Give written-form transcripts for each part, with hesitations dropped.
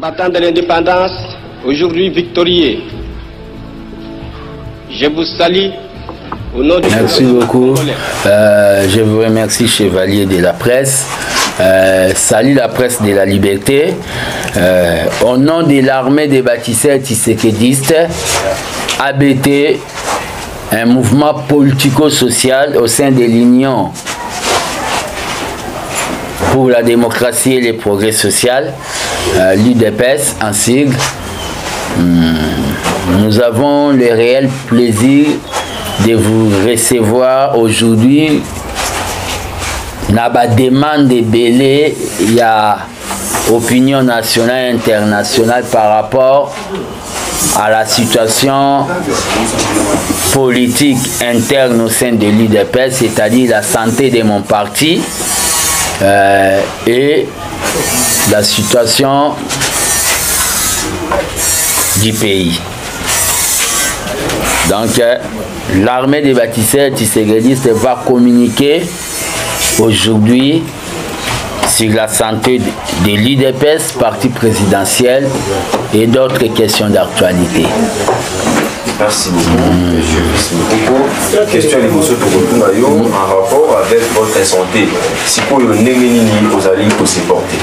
Combattants de l'indépendance, aujourd'hui victorieux, je vous salue au nom du Merci beaucoup. Je vous remercie, chevalier de la presse. Salut la presse de la liberté. Au nom de l'armée des bâtisseurs tshisekédistes, ABT, un mouvement politico-social au sein de l'Union pour la démocratie et le progrès social, l'UDPS en sigle. Nous avons le réel plaisir de vous recevoir aujourd'hui. Na ba demande de belé, il y a opinion nationale et internationale par rapport à la situation politique interne au sein de l'UDPS, c'est-à-dire la santé de mon parti et la situation du pays. Donc, l'armée des bâtisseurs tshisekédistes va communiquer aujourd'hui sur la santé de l'UDPS, parti présidentiel et d'autres questions d'actualité. Merci beaucoup, monsieur. Question à l'émotion pour répondre en rapport avec votre santé. Si vous allez vous supporter.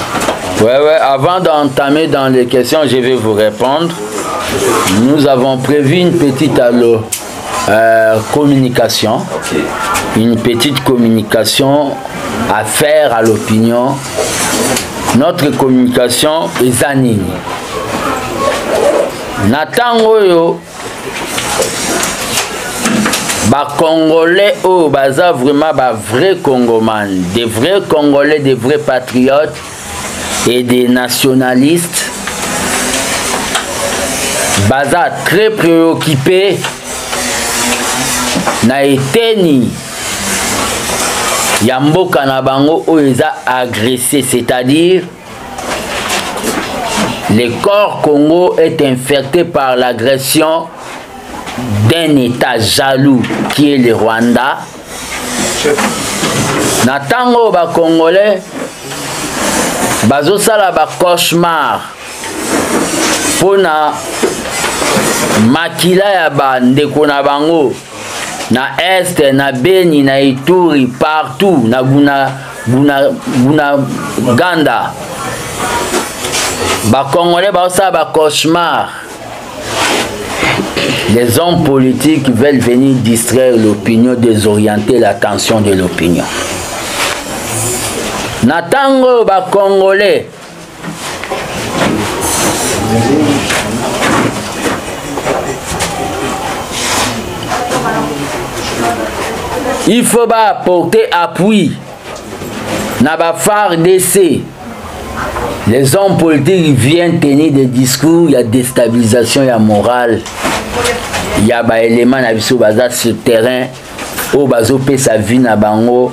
Ouais, avant d'entamer dans les questions, je vais vous répondre. Nous avons prévu une petite communication. Okay. Une petite communication à faire à l'opinion. Notre communication est anime. Natangoyo, ba Congolais, oh, baza vraiment ba vrais Congomans, des vrais Congolais, des vrais patriotes et des nationalistes. Baza très préoccupés. Na eteni Yamboka na bango oeza agressé, c'est-à-dire le corps Congo est infecté par l'agression d'un État jaloux qui est le Rwanda. Na tango ba Congolais bazo sala ba cauchemar pona makila ya ba ndeko na bango na Est, na Beni, na Ituri, partout, na Ganda. Ba Congolais ba ça ba cauchemar. Les hommes politiques veulent venir distraire l'opinion, désorienter l'attention de l'opinion. Na tango ba Congolais il faut apporter appui na ba FARDC. Les hommes politiques viennent tenir des discours, il y a déstabilisation, il y a morale, il y a ba éléments na biso baza sur terrain au bazo pe sa vie na bango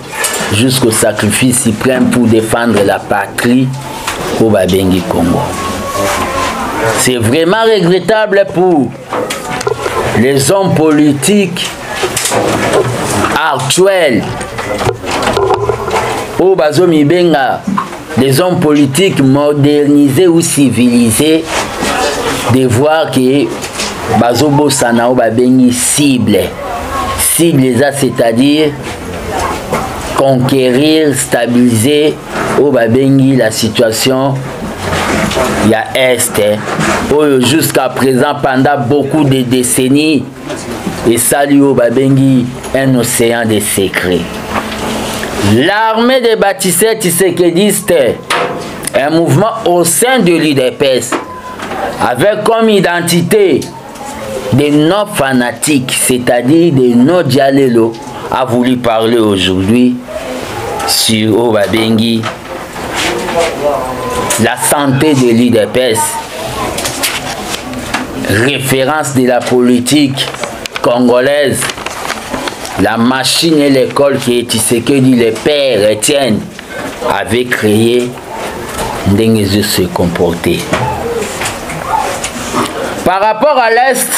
jusqu'au sacrifice suprême pour défendre la patrie au Babengi Congo. C'est vraiment regrettable pour les hommes politiques actuels au bazo mibenga, les hommes politiques modernisés ou civilisés, de voir que bazo bosana ou babengi cible, c'est-à-dire conquérir, stabiliser ou babengi la situation il y a Est jusqu'à présent pendant beaucoup de décennies. Et salut au Babengi, un océan de secrets. L'armée des bâtisseurs tshisekédistes, un mouvement au sein de l'UDPS, avec comme identité des non-fanatiques, c'est-à-dire des non-dialélo, a voulu parler aujourd'hui sur au Babengi, la santé de l'UDPS, référence de la politique congolaise, la machine et l'école qui est Tshisekedi, le père Étienne avait créé de se comporter. Par rapport à l'Est,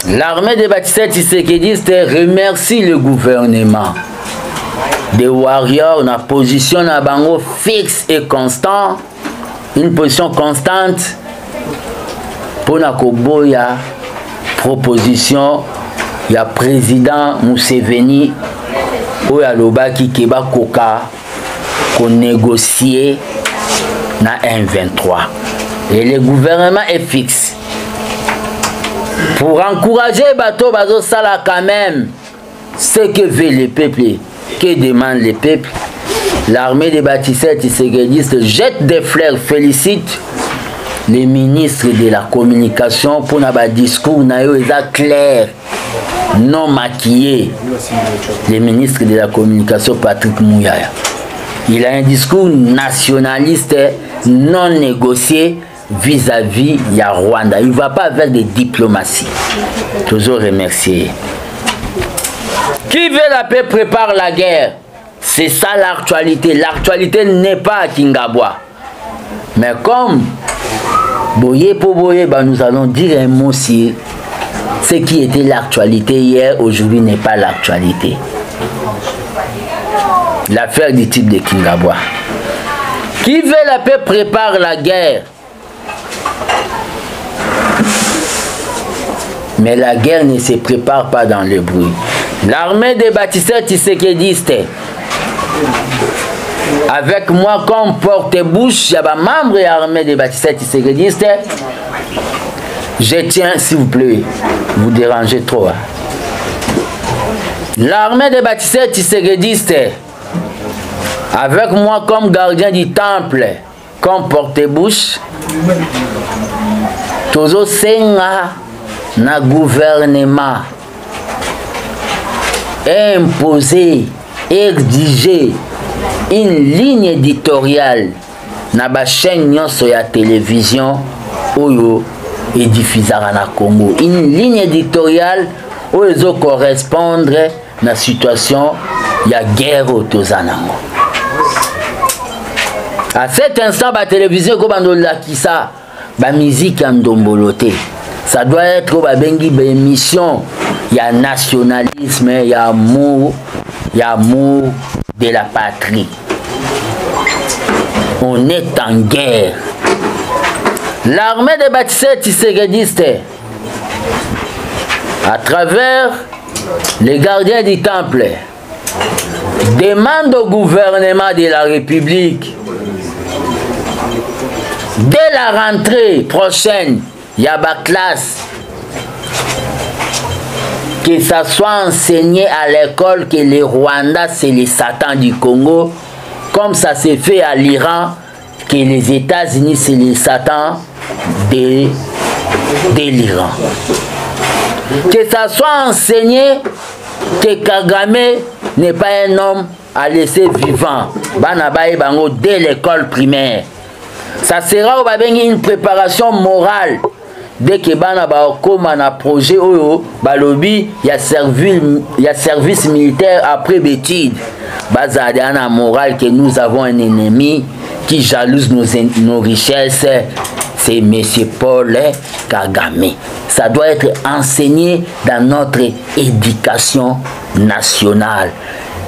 l'armée des bâtisseurs tshisekédistes remercie le gouvernement des warriors na position na bango fixe et constant une position constante pour la Koboya proposition ya président Museveni ou ya lobaki keba koka qu'on négocier na M23 et le gouvernement est fixe pour encourager bateau bazo sala quand même ce que veut le peuple, que demande le peuple. L'armée des bâtisseurs tisséguédistes jette des fleurs, félicite les ministres de la communication pour un discours clair, non maquillé. Le ministre de la communication Patrick Mouyaya. Il a un discours nationaliste non négocié vis-à-vis de Rwanda. Il ne va pas vers des diplomaties. Toujours remercier. Qui veut la paix prépare la guerre. C'est ça l'actualité. L'actualité n'est pas à Kingabwa. Mais comme Boye pour Boye, nous allons dire un mot sur ce qui était l'actualité hier, aujourd'hui n'est pas l'actualité. L'affaire du type de Kingabwa. Qui veut la paix prépare la guerre. Mais la guerre ne se prépare pas dans le bruit. L'armée des bâtisseurs tisséguédistes, avec moi comme porte-bouche, il y a un membre de l'armée des bâtisseurs tisséguédistes. Je tiens, s'il vous plaît, vous dérangez trop. Hein. L'armée des bâtisseurs tisséguédistes, avec moi comme gardien du temple, comme porte-bouche, toujours senga na gouvernement imposer, exiger une ligne éditoriale na ba chaîne nyonso ya télévision oyo édifizara na Congo, une ligne éditoriale oyo correspondre na situation ya guerre au tozanango. À cet instant ba télévision ko bando lakisa ba musique ya ndombolote. Ça doit être ba bengi ba émission ya nationalisme, ya amour de la patrie. On est en guerre. L'armée des bâtisseurs tisséguédistes, à travers les gardiens du temple, demande au gouvernement de la République, dès la rentrée prochaine, il y a ma classe, que ça soit enseigné à l'école que les Rwandais c'est les satans du Congo, comme ça s'est fait à l'Iran, que les États-Unis c'est les satans de l'Iran. Que ça soit enseigné que Kagame n'est pas un homme à laisser vivant. Banabaye bango dès l'école primaire. Ça sera une préparation morale. Dès que bana ba koma na projet oyo balobi ya service militaire après bétide bazade ana morale que nous avons un ennemi qui jalouse nos richesses, c'est monsieur Paul Kagame. Ça doit être enseigné dans notre éducation nationale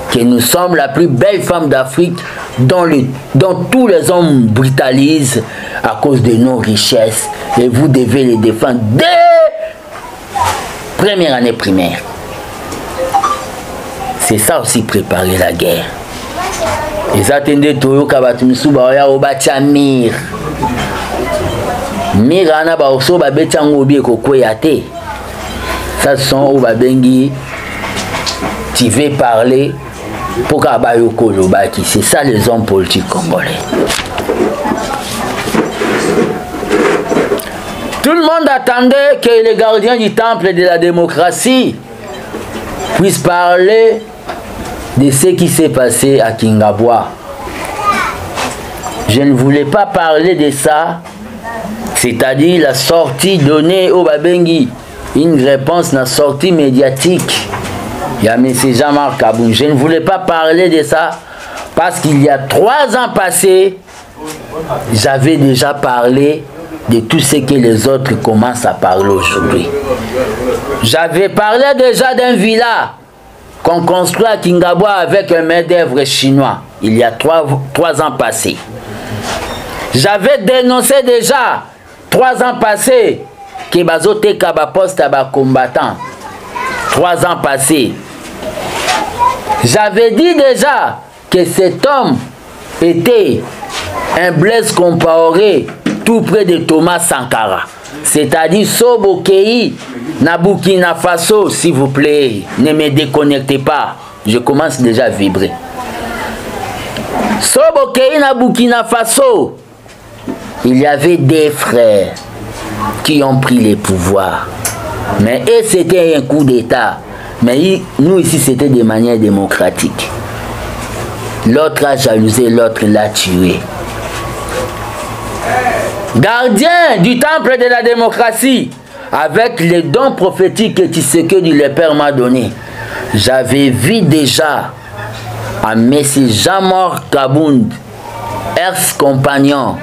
que nous sommes la plus belle femme d'Afrique dont tous les hommes brutalisent à cause de nos richesses et vous devez les défendre dès première année primaire. C'est ça aussi préparer la guerre. Et attendez Toyo Kabatumisu Baoya Obacha Mir. Mir ana Baoso Babechango Obi Kokoyate. Ça sont Obabengi. Tu veux parler pour Kabayoko Lobaki. C'est ça les hommes politiques congolais. Tout le monde attendait que les gardiens du temple de la démocratie puissent parler de ce qui s'est passé à Kingabwa. Je ne voulais pas parler de ça, c'est-à-dire la sortie donnée au Babengi, une réponse à la sortie médiatique. Il y a M. Jean-Marc Kaboun. Je ne voulais pas parler de ça parce qu'il y a 3 ans passés, j'avais déjà parlé de tout ce que les autres commencent à parler aujourd'hui. J'avais parlé déjà d'un villa qu'on construit à Kingabwa avec un main-d'œuvre chinois, il y a 3 ans passés. J'avais dénoncé déjà 3 ans passés que bazote kaba poste à combattant. 3 ans passés. J'avais dit déjà que cet homme était un Blaise Compaoré tout près de Thomas Sankara. C'est-à-dire Sobokei na Burkina Faso, s'il vous plaît. Ne me déconnectez pas. Je commence déjà à vibrer. Sobokei na Burkina Faso. Il y avait des frères qui ont pris les pouvoirs. Mais eux, c'était un coup d'État. Mais nous, ici, c'était de manière démocratique. L'autre a jalousé, l'autre l'a tué. Gardien du temple de la démocratie, avec les dons prophétiques que Tshisekedi le Père m'a donné, j'avais vu déjà à M. Jean-Marc Kabound, ex-compagnon,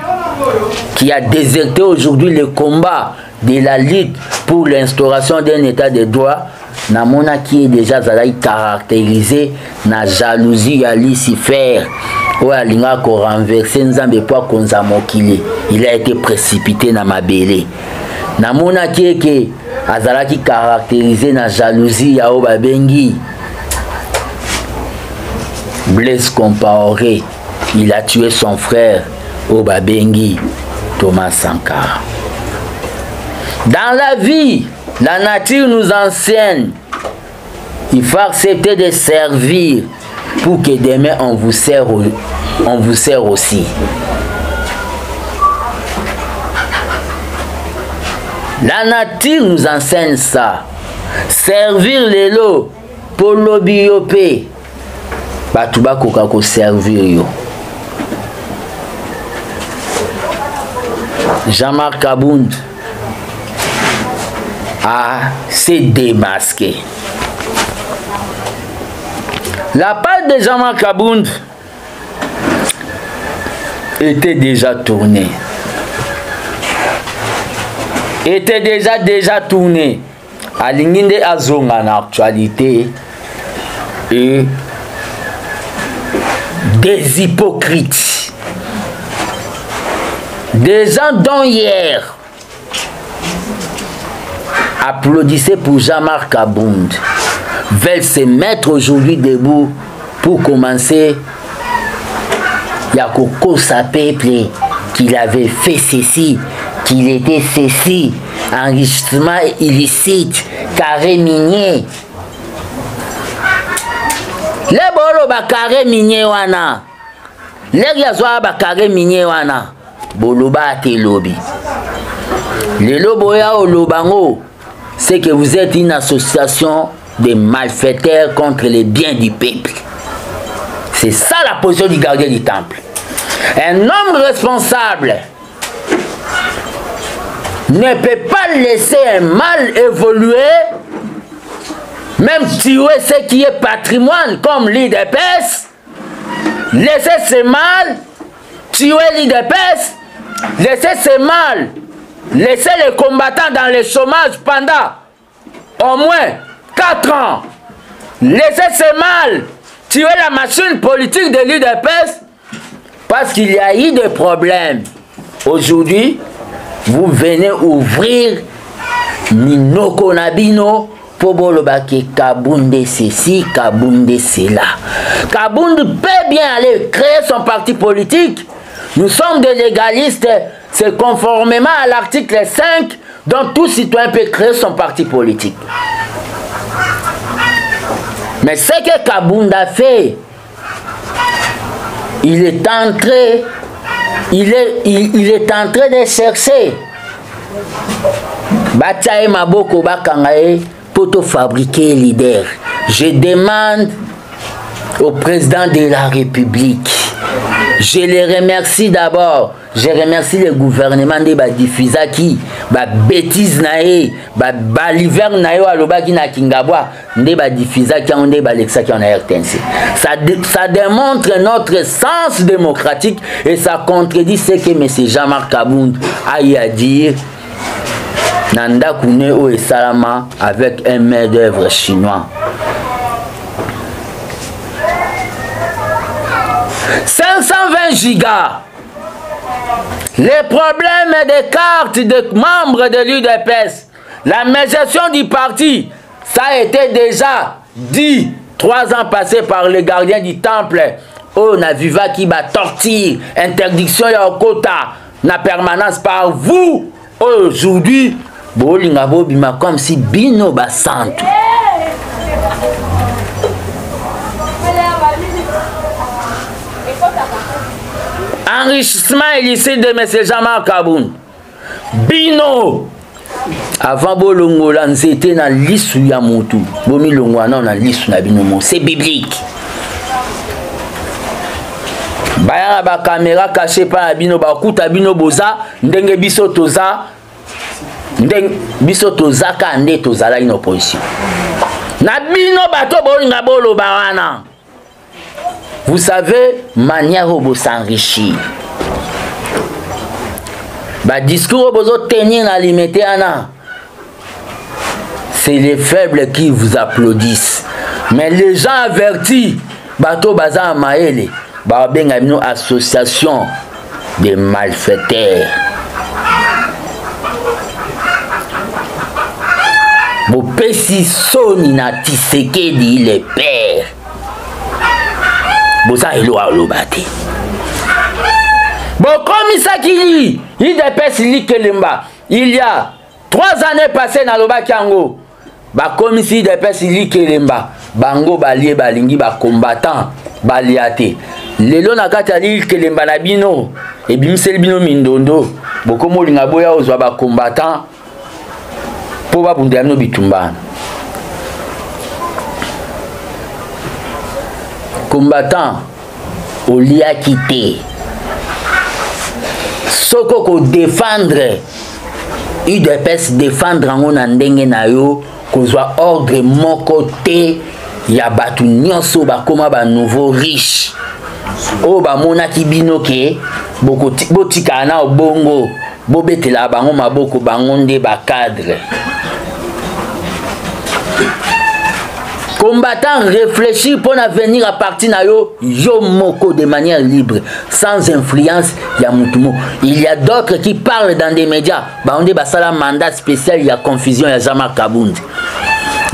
qui a déserté aujourd'hui le combat de la lutte pour l'instauration d'un état de droit, Namona qui est déjà caractérisé na jalousie à Lucifer. Il a été précipité dans ma belée. Namona qui est que azalaki caractérisé na jalousie à Obabengi. Blaise Compaoré, il a tué son frère Obabengi, Thomas Sankara. Dans la vie, la nature nous enseigne. Il faut accepter de servir pour que demain on vous sert aussi. La nature nous enseigne ça. Servir les lots pour l'obiopé. Batuba kokako servir yo. Jean-Marc Kabound s'est démasqué. La page de Jean-Marc Kabound était déjà tournée. Était déjà tournée. À l'inginde azonga en actualité et des hypocrites. Des gens dont hier applaudissaient pour Jean-Marc Kabound veulent se mettre aujourd'hui debout pour commencer. Il y a Coco Sapeuple qu'il avait fait ceci, qu'il était ceci, enrichissement illicite, carré minier. Les bolo ba carré minier wana. Les yazoa ba carré minier wana. Boloba te lobby. Le loboya au lobango, c'est que vous êtes une association de malfaiteurs contre les biens du peuple. C'est ça la position du gardien du temple. Un homme responsable ne peut pas laisser un mal évoluer, même tuer ce qui est patrimoine comme l'IDPS, laisser ce mal, tuer l'IDPS, laisser ce mal, laisser les combattants dans le chômage pendant au moins 4 ans, laisser ce mal, tuer la machine politique de l'IDPS, parce qu'il y a eu des problèmes. Aujourd'hui, vous venez ouvrir Minoko Nabino pour bolobaki Kabound ceci, Kabound cela. Kabound peut bien aller créer son parti politique. Nous sommes des légalistes, c'est conformément à l'article 5 dont tout citoyen peut créer son parti politique. Mais ce que Kabound a fait, il est en train de chercher Bataille Maboko Bakangae pour te fabriquer leader. Je demande au président de la République, je les remercie d'abord. Je remercie le gouvernement de diffuser qui bêtise nae l'hiver nae alobaki na Kingabwa de diffuser qui on de Alexa qui on a RTNC. Ça démontre notre sens démocratique et ça contredit ce que M. Jean-Marc Kabound a eu à dire Nanda Kune ou et Salama avec un main d'œuvre chinois. 520 gigas. Les problèmes des cartes de membres de l'UDPS, la mégestion du parti, ça a été déjà dit 3 ans passés par le gardien du temple. Oh, na viva qui va torture, interdiction ya quota, na permanence par vous. Aujourd'hui, bolinga bobima comme si bino basantu. Enrichissement illicite de M. Jean-Marc Kabound. Bino. Avant bolongola nzete na lisu ya mutu. Bomi longwana na lisu na bino. C'est biblique. Baya ba caméra cachée par bino ba kuta bino boza ndenge biso toza ndenge biso toza ka nde tozala une opposition. Na bino bato bolinga bolo bawana. Vous savez, manière où s'enrichir. Bah discours où tenir à limiter c'est les faibles qui vous applaudissent. Mais les gens avertis, bateau bazar maele, bah ben une association de malfaiteurs. Bo pesi soni na tiseke di le père. Bosa elo alobate. Bon, comme ça qui dit, il dépêche li Kelemba. Il y a 3 années passées dans le Bakango. Bah comme si il dépêche li Kelemba. Bango balie balingi ba combattant baliate. Lelo nakata li Kelemba na bino. Et bimsel bino mindondo. Boko molinga boya ozwa ba combattant. Po ba bundano bitumba. Combattant au lieu à quitter soko ko défendre UDPS défendre en andenge na yo kozwa ordre mon côté ya batu nyonso ba koma ba nouveau riche o ba mona kibino ke botika na obongo bobetela bango maboko bango nde ba cadre. Combattant réfléchir pour venir à partir na yo moko de manière libre, sans influence ya mutumo. Il y a d'autres qui parlent dans des médias. Bah on dit bah ça la mandat spécial, il y a confusion, il y a Jean-Marc Kabound.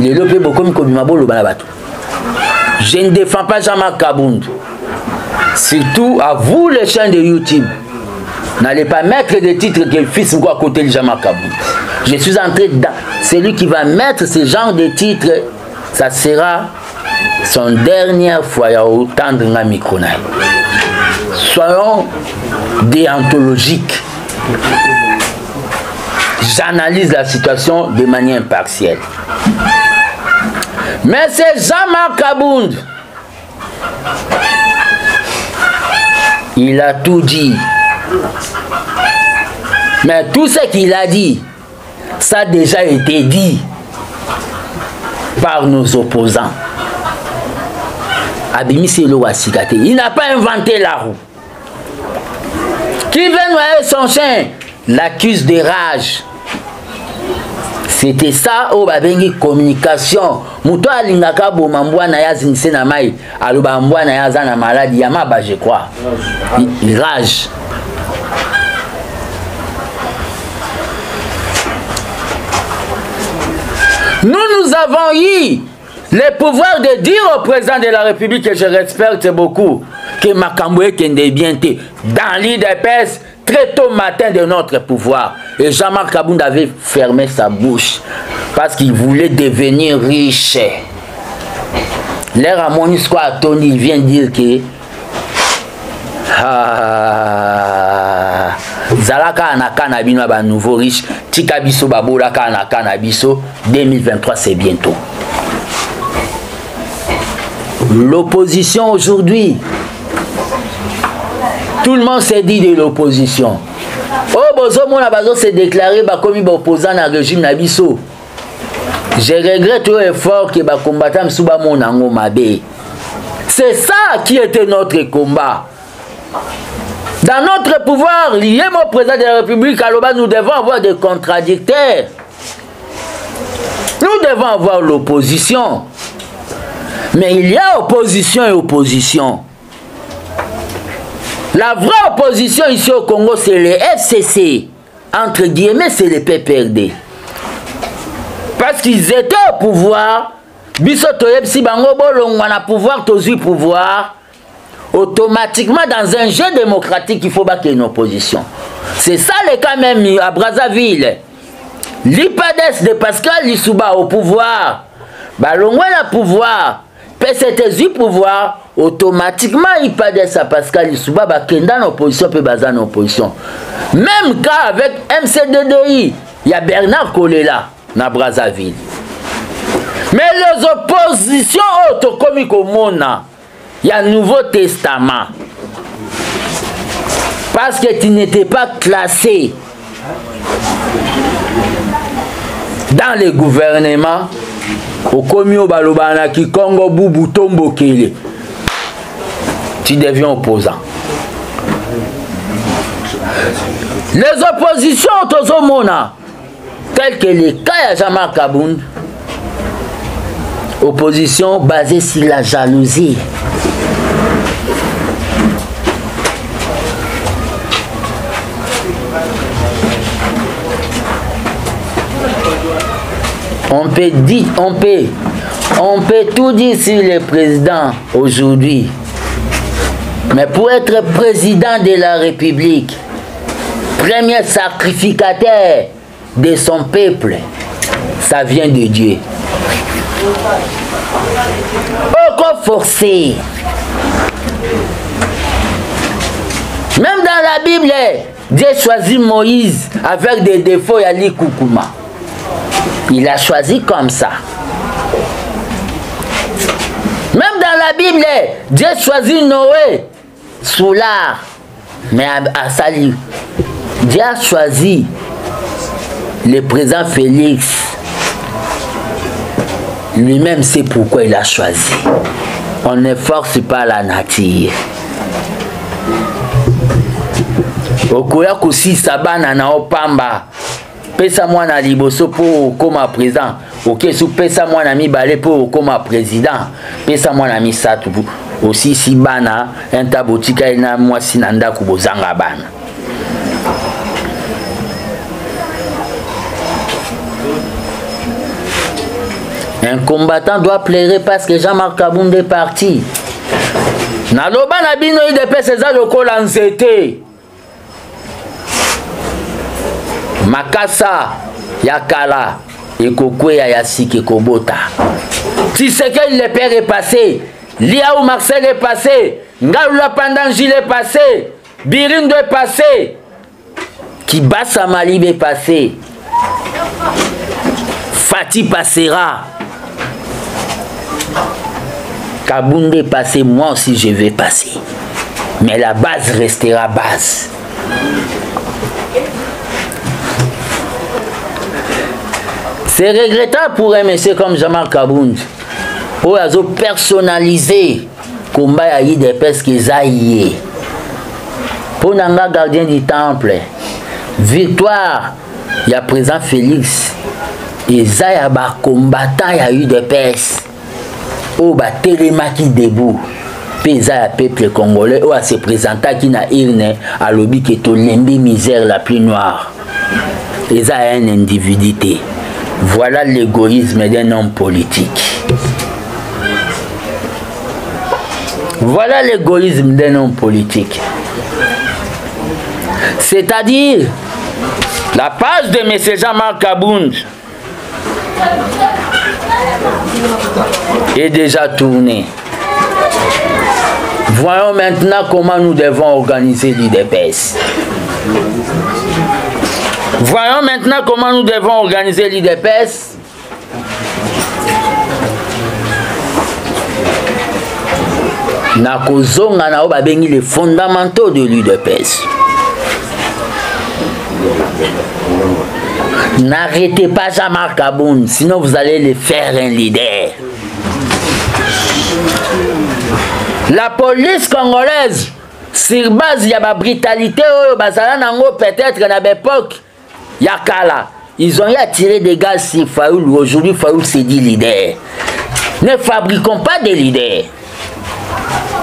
Les lobes beaucoup mabolo balabato. Je ne défends pas Jean-Marc Kabound. Surtout à vous les chaînes de YouTube. N'allez pas mettre des titres que le fils à côté de Jean-Marc Kabound. Je suis entré dans celui qui va mettre ce genre de titres. Ça sera son dernière fois à entendre un micro. Soyons déontologiques. J'analyse la situation de manière impartielle. Mais c'est Jean-Marc Kabound. Il a tout dit. Mais tout ce qu'il a dit, ça a déjà été dit par nos opposants. Abimisi Elo Wasikate, il n'a pas inventé la roue. Qui veut noyer son chien l'accuse de rage. C'était ça au babengi communication. Muto alingaka bo mambwana ya zinse na mai, aluba mbwana ya zana maladie yamaba je crois. Il rage. Nous avons eu le pouvoir de dire au président de la République, que je respecte beaucoup, que Makamboué Kende Bienté, dans l'IDPS, très tôt matin de notre pouvoir. Et Jean-Marc Kabound avait fermé sa bouche parce qu'il voulait devenir riche. L'air à Monisco à Tony, il vient dire que Zalaka anaka na bino ba nouveau riche, tika biso babolaka anaka na biso, 2023 c'est bientôt. L'opposition aujourd'hui, tout le monde s'est dit de l'opposition. Oh bozo mona bazo s'est déclaré ba komi ba opposant na régime na biso. Je regrette tout effort que ba combattant msuba mona ngo mabe. C'est ça qui était notre combat. Dans notre pouvoir, lié au président de la République, Aloba, nous devons avoir des contradicteurs. Nous devons avoir l'opposition. Mais il y a opposition et opposition. La vraie opposition ici au Congo, c'est le FCC. Entre guillemets, c'est le PPRD. Parce qu'ils étaient au pouvoir. Bisoto Yepsi Bango Bolongwa na pouvoir, tozu pouvoir. Automatiquement, dans un jeu démocratique, il faut qu'il y ait une opposition. C'est ça le cas même à Brazzaville. L'IPADES de Pascal Lissouba au pouvoir. Balongwa na pouvoir. PCTZ pouvoir. Automatiquement, l'IPADES à Pascal Lissouba va kenda en opposition puis baza en opposition. Même cas avec MCDDI, il y a Bernard Kolela na Brazzaville. Mais les oppositions autocomiques au monde, il y a un Nouveau Testament. Parce que tu n'étais pas classé dans les gouvernements. Au Komio Balobana qui Congo Boubou Tombo Kele. Tu deviens opposant. Les oppositions au monde, telles que les cas de Jean-Marc Kabound, opposition basée sur la jalousie. On peut tout dire sur le président aujourd'hui. Mais pour être président de la République, premier sacrificateur de son peuple, ça vient de Dieu. Aucun forcé. Même dans la Bible, Dieu choisit Moïse avec des défauts et Ali Koukouma. Il a choisi comme ça. Même dans la Bible, Dieu choisit Noé sous l'art. Mais à Sali, Dieu a choisi le président Félix. Lui-même sait pourquoi il a choisi. On ne force pas la nature. Okoya kusi sabana na opamba. Pesa mwana liboso pour comme président. Ok, sous pesa mwana mibale pour comme président. Pesa mwana misatu aussi si bana enta botika ina mwasi nanda kubozanga bana. Un combattant doit pleurer parce que Jean-Marc Kabound est parti. Naloba na bino ide pesa za lokola nzete. Makasa Yakala et Kokweya Yassik Kobota. Tshisekedi le père est passé, Liaou Marcel est passé, Ngaoula Pandangil est passé, Birindo est passé, Kibasa Malib est passé, Fati passera, Kabound est passé, moi aussi je vais passer. Mais la base restera base. C'est regrettable pour un monsieur comme Jean-Marc Kabound. Où ils ont personnalisé le combat de l'IDPS qu'ils aillent. Pour Nanga gardien du temple, victoire, il y a présent Félix. Ils aillent combattant à l'IDPS. Où il y a Télémaki debout. Puis il y a peuple congolais. Où il se présente qui n'a irne à l'objet qui est l'embé misère la plus noire. Ils ont une individualité. Voilà l'égoïsme d'un homme politique. Voilà l'égoïsme d'un homme politique. C'est-à-dire, la page de M. Jean-Marc Kabound est déjà tournée. Voyons maintenant comment nous devons organiser l'IDPS. Voyons maintenant comment nous devons organiser l'IDPS. Nakozonga na obabengi les fondamentaux de l'IDPS. N'arrêtez pas Jean-Marc Kabound, sinon vous allez les faire un leader. La police congolaise, sur base de la brutalité, peut-être à l'époque, Yakala, ils ont eu à tirer des gaz sur Fayoul. Aujourd'hui, Fayoul s'est dit leader. Ne fabriquons pas des leaders.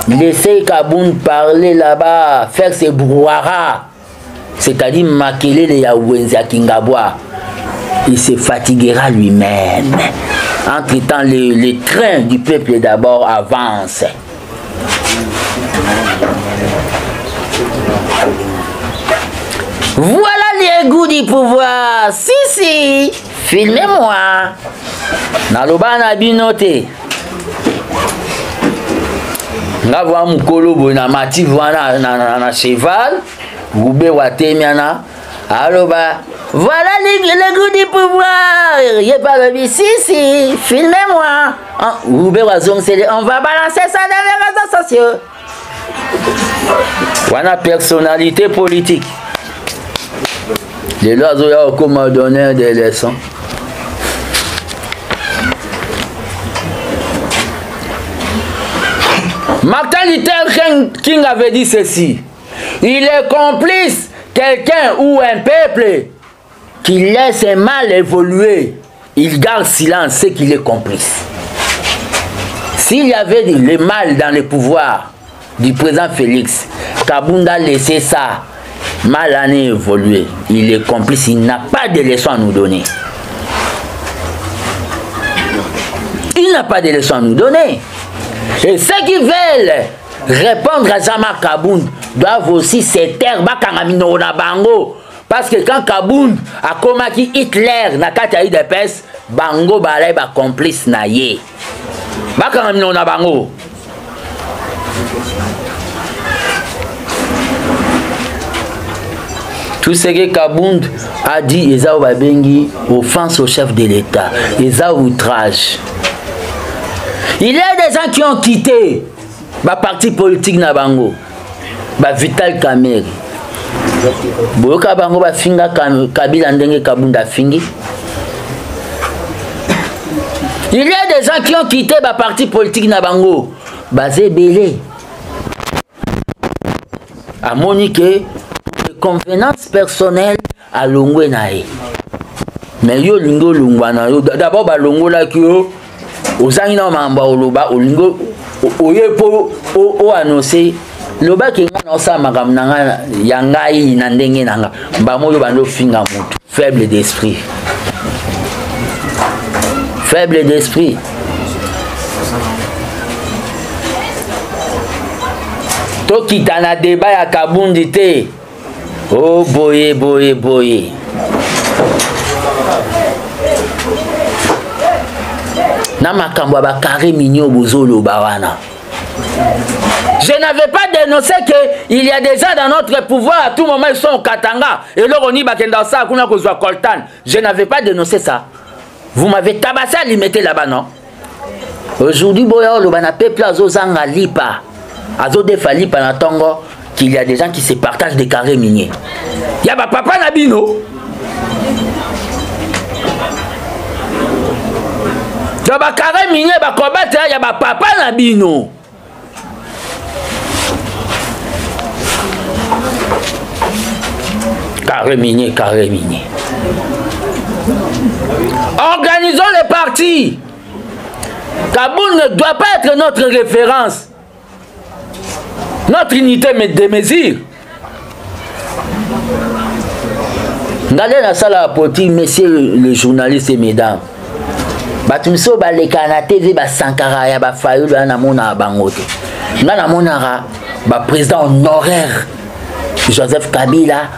laissez Kabound parler là-bas, faire ses brouhaha, c'est-à-dire maquiller les Yaouenzi à Kingabwa. Il se fatiguera lui-même. Entre-temps, les trains du peuple d'abord avancent. Voilà les goûts du pouvoir. Si, filmez-moi. Naloba na binote. Nga voa mukolo boy na mati voa na cheval. Goube watemiana. Aloba. Voilà les goûts du pouvoir. Y'a pas de vie. Si, filmez-moi. Goube wazong c'est on va balancer ça dans les réseaux sociaux. Voilà personnalité politique. Les lois ont comment donner des leçons. Martin Luther King avait dit ceci. Il est complice, quelqu'un ou un peuple qui laisse un mal évoluer. Il garde silence, c'est qu'il est complice. S'il y avait le mal dans le pouvoir du président Félix, Kabound a laissé ça mal année évoluer. Il est complice, il n'a pas de leçons à nous donner. Il n'a pas de leçons à nous donner. Et ceux qui veulent répondre à Jean-Marc Kabound doivent aussi se taire. Parce que quand Kabound a combattu Hitler na kati ya UDPS, bango balai ba complice na ye. Bakangamino na bango. Tout ce que Kabound a dit, Ezao Babengi, offense au chef de l'État, Ezao outrage. Il y a des gens qui ont quitté le parti politique Nabango, Vital Kamerhe. Boyoka bango ba finga Kabila ndenge Kabound a fingi. Il y a des gens qui ont quitté le parti politique Nabango, Zébélé. À Monique, convenance personnelle à Longwe Nae. Mais yo lingo lungwana yo d'abord ba longo la ki yo ozangina mamba oloba olingo oyepo o annoncer loba ki ngana osama kamnanga yangai na ndenge nanga mbamo yo bando finga mutu faible d'esprit. Faible d'esprit. To kitana débat ya Kabound te. Oh boye. Na makambo ba carré mignon bozolo bawana. Je n'avais pas dénoncé qu'il y a des gens dans notre pouvoir, à tout moment ils sont au Katanga. Et là on y bakenda ça kuna kozwa Coltan. Je n'avais pas dénoncé ça. Vous m'avez tabassé à l'y mettre là-bas, non? Aujourd'hui boya lo bana peuple azozanga lipa. Azo defa lipa na tongo. Qu'il y a des gens qui se partagent des carrés miniers. Il y a ma papa Nabino. Il y a ma carré minier, il y a ma papa Nabino. Carré minier. Organisons les partis. Kabound ne doit pas être notre référence. Notre unité de mesure. Regardez la salle à poti, messieurs les journalistes et mesdames. Batumso balekana TV ba Sankara ya ba Fayulu na mona bangote. Na mona ba président honoraire Joseph Kabila,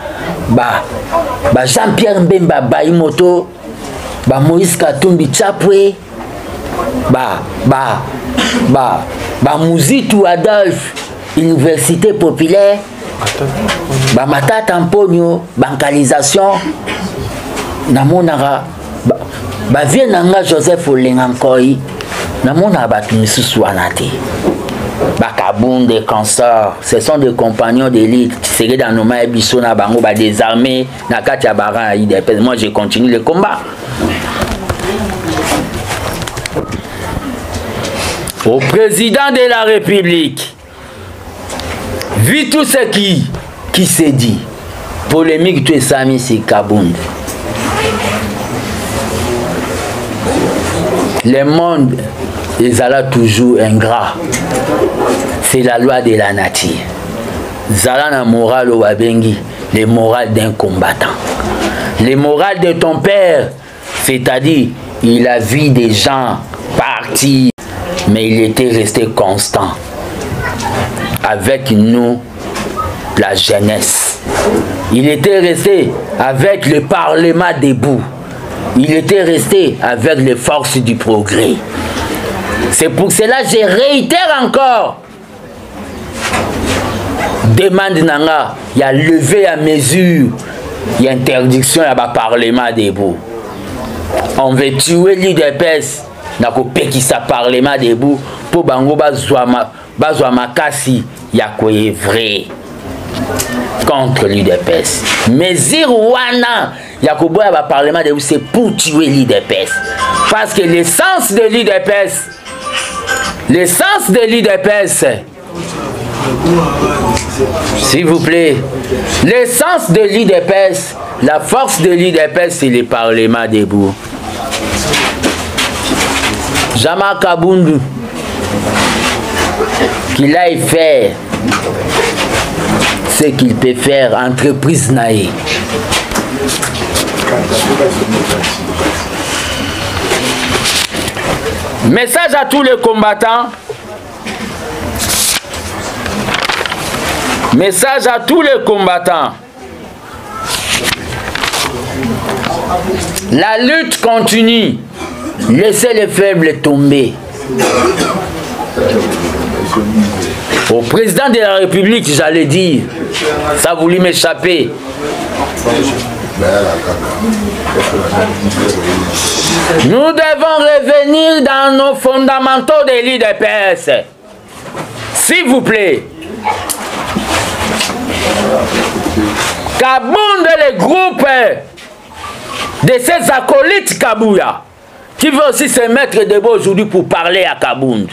ba Jean-Pierre Mbemba Bayimoto, ba Moïse Katumbi Chapwe, ba Muzitu Adolphe Université populaire, Matata Amponio, bancalisation, Namonara, Vienanga Joseph Olengankoi, Namona Batumisuanate, Kabound des consorts, ce sont des compagnons d'élite, c'est dans nos mains, Bissona Bango, des armées, Nakatia Baran, moi je continue le combat. Au président de la République, vu tout ce qui s'est dit, polémique, tu es Sami, c'est Kabound. Le monde, ils allaient toujours ingrat. c'est la loi de la nature. Zala na moral au babengi, le moral d'un combattant. Le moral de ton père, c'est-à-dire, il a vu des gens partir, mais il était resté constant. Avec nous, la jeunesse. Il était resté avec le Parlement debout. Il était resté avec les forces du progrès. C'est pour cela que je réitère encore. Demande nanga, il y a levé à mesure, il y a interdiction, il y a un Parlement debout. On veut tuer l'UDPS, n'a pas qui ça Parlement debout pour bango bazwa makasi ya koye vrai contre l'UDPS. Mesure wana ya koboya ba Parlement debout, c'est pour tuer l'UDPS. Parce que l'essence de l'UDPS, s'il vous plaît, l'essence de l'UDPS, la force de l'UDPS, c'est le Parlement debout. Jama Kabundu, qu'il aille faire ce qu'il peut faire, entreprise naïe. Message à tous les combattants. Message à tous les combattants. La lutte continue. Laissez les faibles tomber. Au président de la République, j'allais dire, ça voulait m'échapper. Nous devons revenir dans nos fondamentaux de l'UDPS. S'il vous plaît. Kabound est le groupe de ces acolytes Kabouya qui veut aussi se mettre debout aujourd'hui pour parler à Kabound.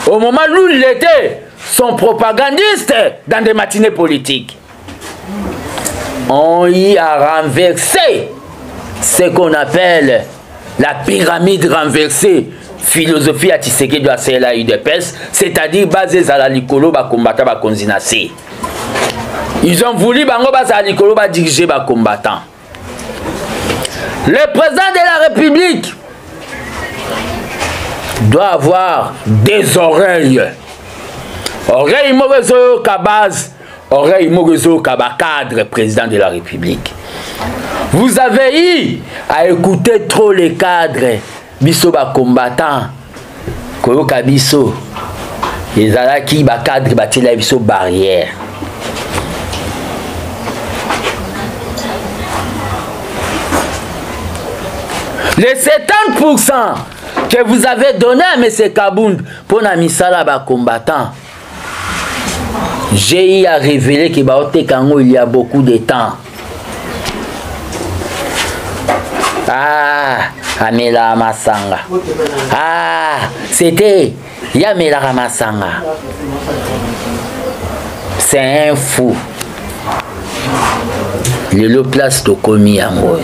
Au moment où il était son propagandiste dans des matinées politiques. On y a renversé ce qu'on appelle la pyramide renversée, philosophie à Tshisekedi de la CLA UDPS, c'est-à-dire basée sur la likolo ba combattant ba konzinase. Ils ont voulu bango basa likolo ba diriger ba combattant. Le président de la République doit avoir des oreilles. Oreilles morezo kabaz, oreilles morezo kabakadre président de la République. Vous avez eu à écouter trop les cadres, biso ba combattant, koyoka biso, les alaki ba cadre batila biso barrière. Les 70% que vous avez donné à M. Kabound pour la misala ba combattant, j'ai eu à révéler que Baote Kango il y a beaucoup de temps. Ah, Amela Masanga. Ah, c'était Yamela Ramasanga. C'est un fou. Le place de Komi Amour.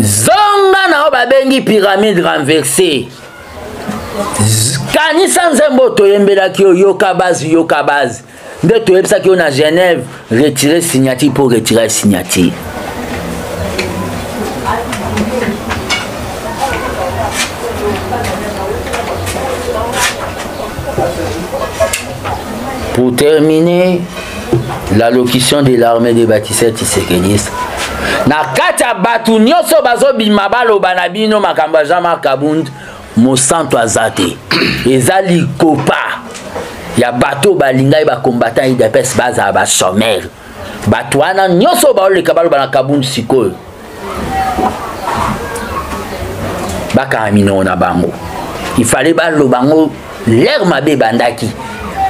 Zonga na babengi pyramide renversée. Kanisa nzembo toyembelaki yoka base. Nde toyebisaki yo na Genève retirer signature pour retirer signature. Pour terminer, l'allocution de l'armée des bâtisseurs tshisekidistes. Na kata batu nyoso bazo bimabalo banabino makamba Jama Kabound mosanto azate. Ezali kopa. Ya bato balingai ba combattant UDPS baza ba chômeur. Batwana nyoso ba ole kabalo bana Kabound sikoyo. Baka amino na bango. Il fallait ba lo bango l'air mabe bandaki.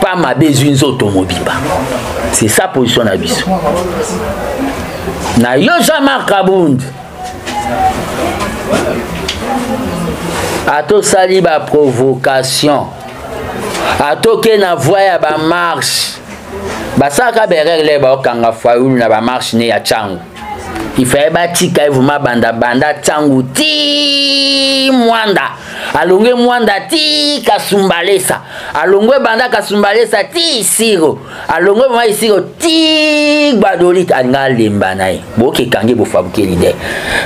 Pas ma besoin automobile. C'est sa position à biso. Na yo Jama Kabound. Ato sali ba provocation. Ato ke na voya ba marche. Ba saka berere ba okanga faulu na ba marche ne ya changu. il fallait batika vraiment banda tangu ti mwanda alongwe mwanda ti kasumbalesa alongwe banda kasumbalesa ti siro alongwe mama isiro ti badolite anga lemba naye boke kange bofabuke lide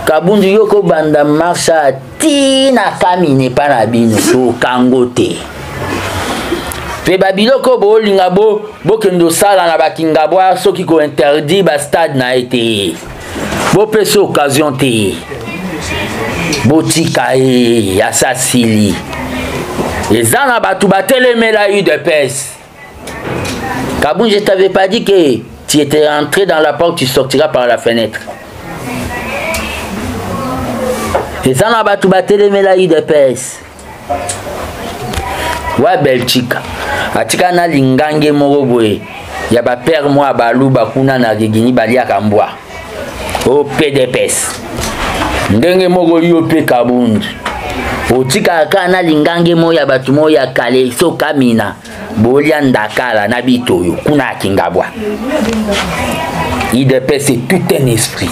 kabundu yoko banda marsha ti na kamine pa na bino to kangote pe babiloko bolinga bokendo sala na bakingabwa soki ko interdit ba stade na été bo pese occasion te botika e asasili eza na batu batelemela UDPS Kaboun, je t'avais pas dit que tu étais entré dans la porte, tu sortiras par la fenêtre. eza na batu batelemela UDPS wa Belgique atika na lingange moko boye ya ba père moi baluba kuna na Guinée baliaka mbwa o PDPS ndenge moko yo pe Kabundu otika kana lingange mo ya batu mo ya kale so kamina bolia ndakala na bitoyo kuna kingabwa UDPS c'est tout un esprit.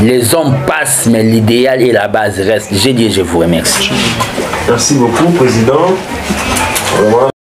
Les hommes passent, mais l'idéal et la base restent. J'ai dit, je vous remercie. Merci beaucoup, Président.